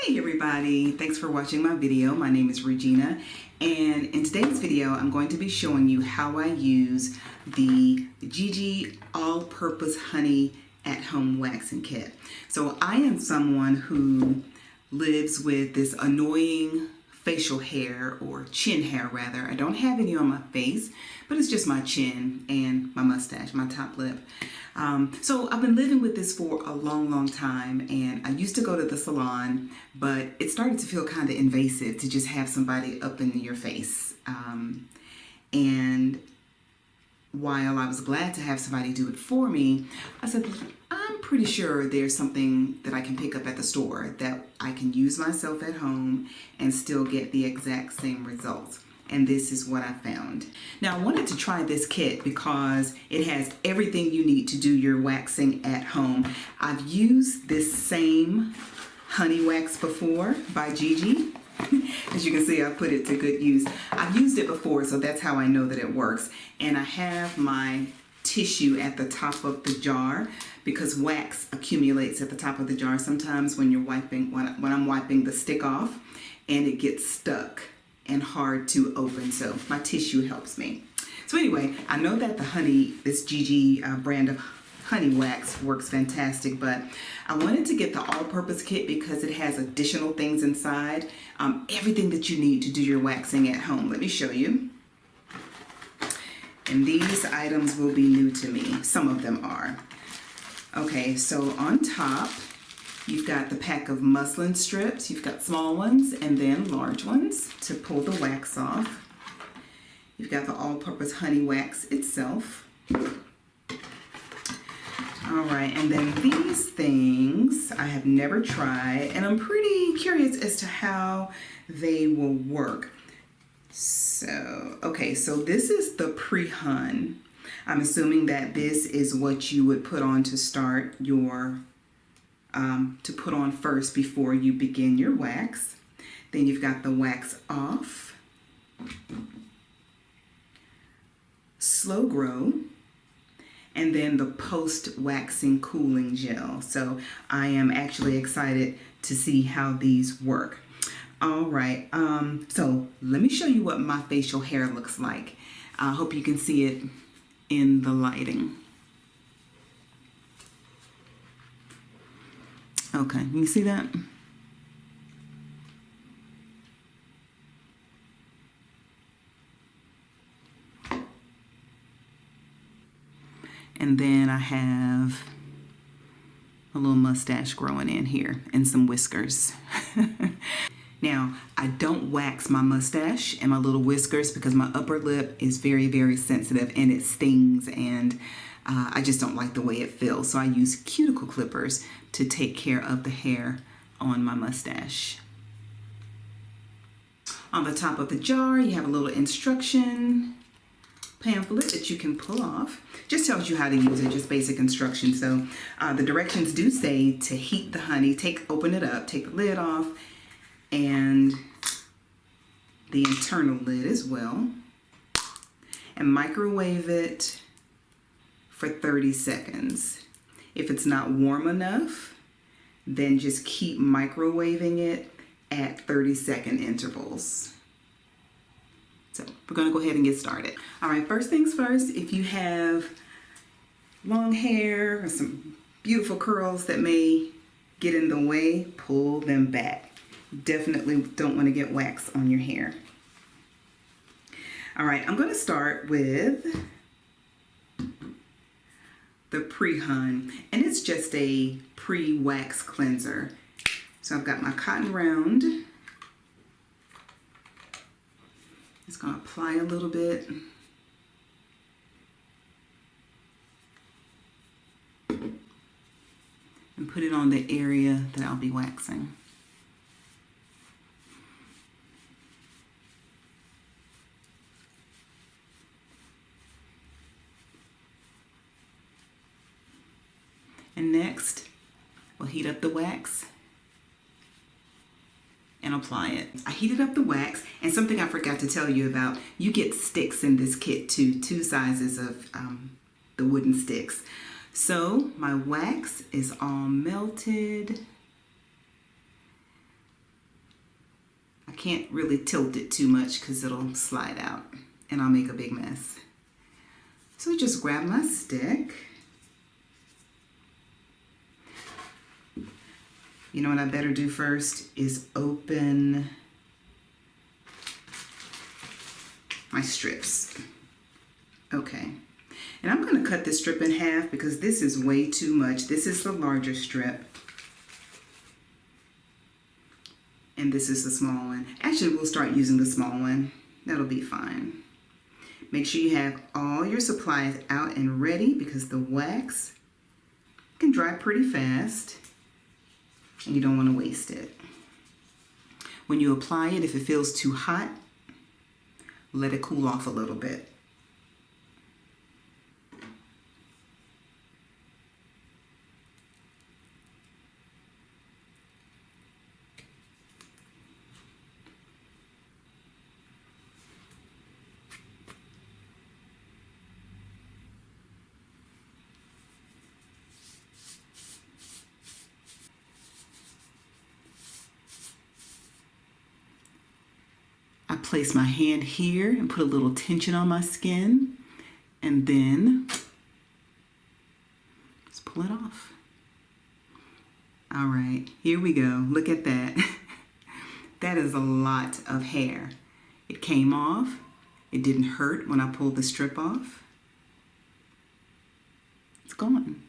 Hey everybody, thanks for watching my video. My name is Regina, and in today's video I'm going to be showing you how I use the GiGi All Purpose Honey at Home Waxing Kit. So I am someone who lives with this annoying facial hair, or chin hair rather. I don't have any on my face, but it's just my chin and my mustache, my top lip. So I've been living with this for a long time, and I used to go to the salon, but it started to feel kind of invasive to just have somebody up in your face. And while I was glad to have somebody do it for me, I said, I'm pretty sure there's something that I can pick up at the store that I can use myself at home and still get the exact same results. And this is what I found. Now I wanted to try this kit because it has everything you need to do your waxing at home. I've used this same honey wax before by GiGi. As you can see, I put it to good use. I've used it before, so that's how I know that it works. And I have my tissue at the top of the jar because wax accumulates at the top of the jar sometimes when you're wiping, when I'm wiping the stick off, and it gets stuck and hard to open, so my tissue helps me. So anyway, I know that the honey, this GiGi brand of honey wax works fantastic, but I wanted to get the all-purpose kit because it has additional things inside, everything that you need to do your waxing at home. Let me show you. And these items will be new to me. Some of them are. Okay, so on top, you've got the pack of muslin strips. You've got small ones and then large ones to pull the wax off. You've got the all-purpose honey wax itself. All right, and then these things I have never tried, and I'm pretty curious as to how they will work. So, okay, so this is the pre-hun. I'm assuming that this is what you would put on to start your to put on first before you begin your wax. Then you've got the wax off, slow grow, and then the post waxing cooling gel. So I am actually excited to see how these work. All right, so let me show you what my facial hair looks like. I hope you can see it in the lighting. Okay, you see that? And then I have a little mustache growing in here and some whiskers. Now, I don't wax my mustache and my little whiskers because my upper lip is very sensitive and it stings, and I just don't like the way it feels. So I use cuticle clippers to take care of the hair on my mustache. On the top of the jar, you have a little instruction pamphlet that you can pull off. Just tells you how to use it, just basic instructions. So the directions do say to heat the honey, open it up, take the lid off, and the internal lid as well, and microwave it for 30 seconds. If it's not warm enough, then just keep microwaving it at 30-second intervals. So we're gonna go ahead and get started. All right, first things first, if you have long hair or some beautiful curls that may get in the way, pull them back. Definitely don't want to get wax on your hair. All right, I'm going to start with the pre-hun, and it's just a pre-wax cleanser. So I've got my cotton round. Just going to apply a little bit. And put it on the area that I'll be waxing. And next, we'll heat up the wax and apply it. I heated up the wax, and something I forgot to tell you about, you get sticks in this kit too, 2 sizes of the wooden sticks. So my wax is all melted. I can't really tilt it too much because it'll slide out and I'll make a big mess. So just grab my stick. You know what I better do first is open my strips. Okay, and I'm going to cut this strip in half because this is way too much. This is the larger strip. And this is the small one. Actually, we'll start using the small one. That'll be fine. Make sure you have all your supplies out and ready because the wax can dry pretty fast and you don't want to waste it. When you apply it, if it feels too hot, let it cool off a little bit. I place my hand here and put a little tension on my skin and then just pull it off. All right, here we go. Look at that. That is a lot of hair. It came off. It didn't hurt when I pulled the strip off. It's gone.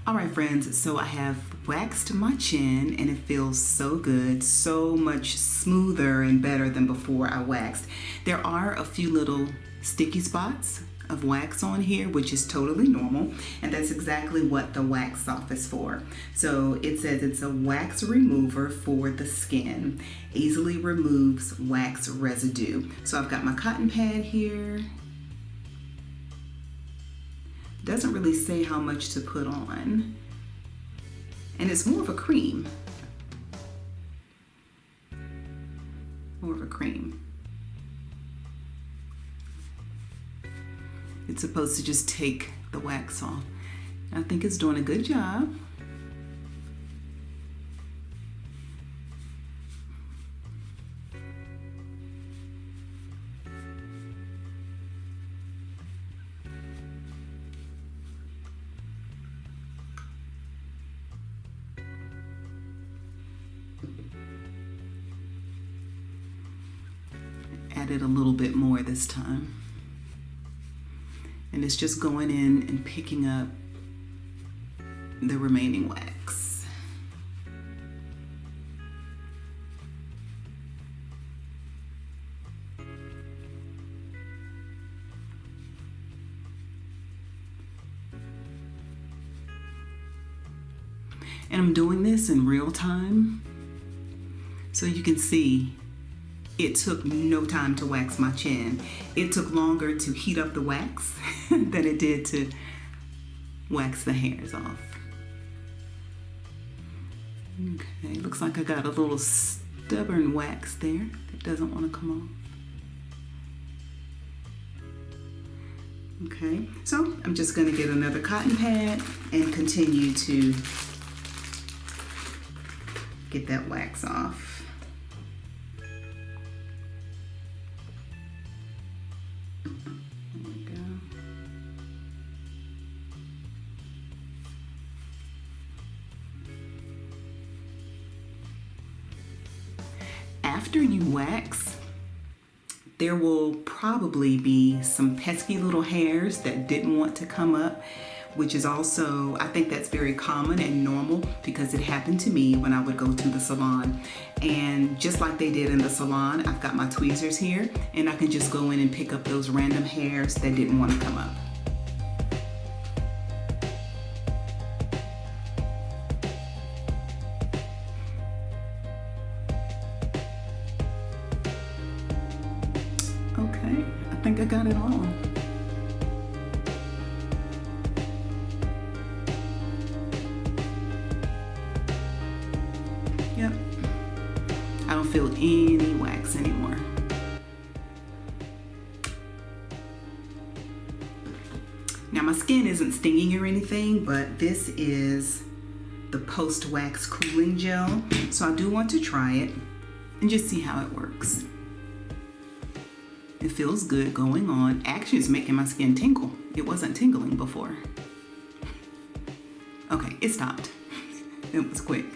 All right, friends, so I have waxed my chin and it feels so good, so much smoother and better than before I waxed. There are a few little sticky spots of wax on here, which is totally normal, and that's exactly what the wax off is for. So it says it's a wax remover for the skin, easily removes wax residue. So I've got my cotton pad here. Doesn't really say how much to put on, and it's more of a cream. More of a cream. It's supposed to just take the wax off. I think it's doing a good job. Added a little bit more this time. And it's just going in and picking up the remaining wax. And I'm doing this in real time, so you can see it took no time to wax my chin. It took longer to heat up the wax than it did to wax the hairs off. Okay, looks like I got a little stubborn wax there that doesn't want to come off. Okay, so I'm just going to get another cotton pad and continue to get that wax off. after you wax, there will probably be some pesky little hairs that didn't want to come up, which is also, I think that's very common and normal because it happened to me when I would go to the salon. And just like they did in the salon, I've got my tweezers here and I can just go in and pick up those random hairs that didn't want to come up. Okay, I think I got it all. Yep, I don't feel any wax anymore. Now my skin isn't stinging or anything, but this is the post-wax cooling gel. So I do want to try it and just see how it works. It feels good going on. Actually, it's making my skin tingle. It wasn't tingling before. Okay, it stopped. It was quick.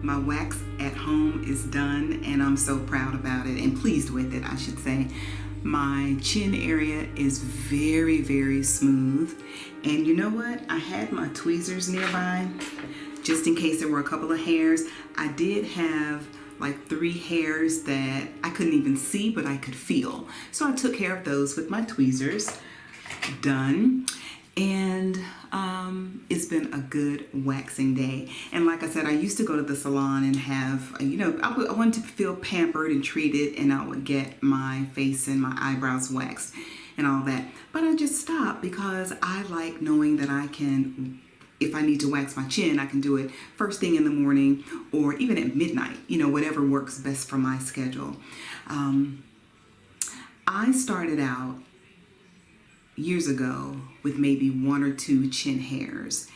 My wax at home is done and I'm so proud about it and pleased with it, I should say. My chin area is very, very smooth. And you know what? I had my tweezers nearby just in case there were a couple of hairs. I did have like 3 hairs that I couldn't even see, but I could feel. So I took care of those with my tweezers. Done. And it's been a good waxing day. And like I said, I used to go to the salon and have, you know, I wanted to feel pampered and treated, and I would get my face and my eyebrows waxed and all that. But I just stopped because I like knowing that I can, if I need to wax my chin, I can do it first thing in the morning or even at midnight, you know, whatever works best for my schedule. I started out years ago with maybe 1 or 2 chin hairs,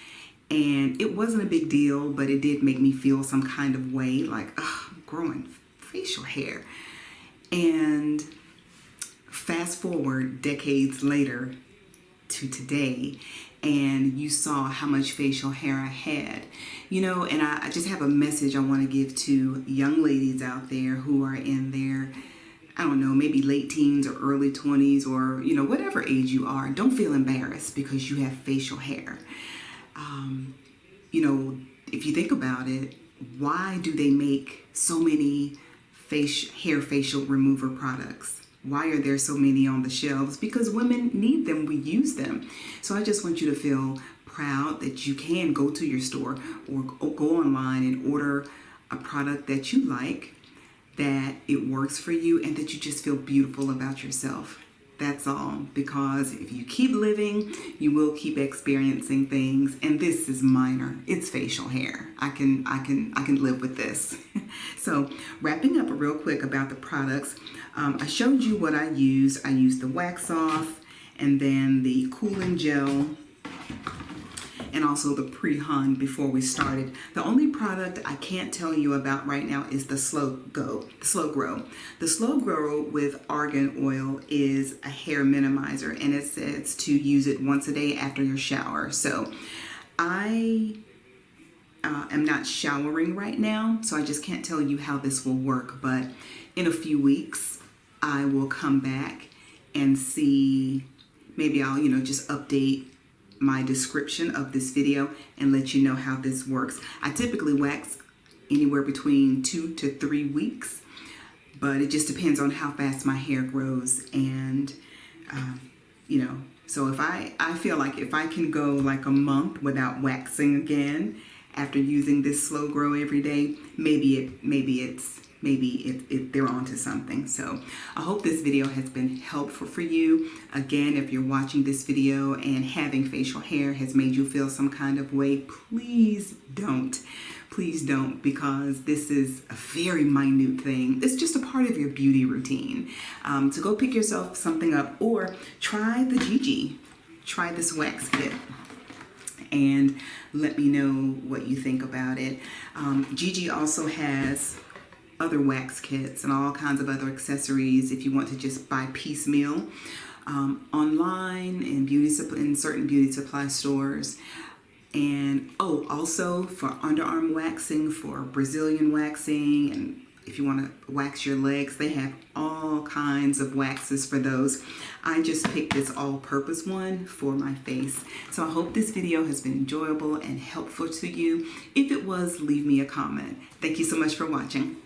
and it wasn't a big deal, but it did make me feel some kind of way, like, I'm growing facial hair. And fast forward decades later to today, and you saw how much facial hair I had, you know. And I just have a message I want to give to young ladies out there who are in their, I don't know, maybe late teens or early 20s, or, you know, whatever age you are. Don't feel embarrassed because you have facial hair. You know, if you think about it, why do they make so many hair facial remover products? Why are there so many on the shelves? Because women need them, we use them. So I just want you to feel proud that you can go to your store or go online and order a product that you like, that it works for you, and that you just feel beautiful about yourself. That's all. Because if you keep living, you will keep experiencing things, and this is minor. It's facial hair. I can live with this. So wrapping up real quick about the products, I showed you what I use. I used the wax off, and then the cooling gel, and also the pre-hun before we started. The only product I can't tell you about right now is the Slow Grow. The Slow Grow with argan oil is a hair minimizer, and it says to use it once a day after your shower. So I am not showering right now, so I just can't tell you how this will work, but in a few weeks I will come back and see. Maybe I'll, you know, just update my description of this video and let you know how this works. I typically wax anywhere between 2 to 3 weeks, but it just depends on how fast my hair grows. And you know, so if I feel like if I can go like a month without waxing again after using this Slow Grow every day, maybe they're onto something. So I hope this video has been helpful for you. Again, if you're watching this video and having facial hair has made you feel some kind of way, please don't. please don't, because this is a very minute thing. It's just a part of your beauty routine. So go pick yourself something up, or try the GiGi. Try this wax kit and let me know what you think about it. GiGi also has other wax kits and all kinds of other accessories if you want to just buy piecemeal online in certain beauty supply stores. And also for underarm waxing, for Brazilian waxing, and if you want to wax your legs, they have all kinds of waxes for those. I just picked this all-purpose one for my face. So I hope this video has been enjoyable and helpful to you. If it was, leave me a comment. Thank you so much for watching.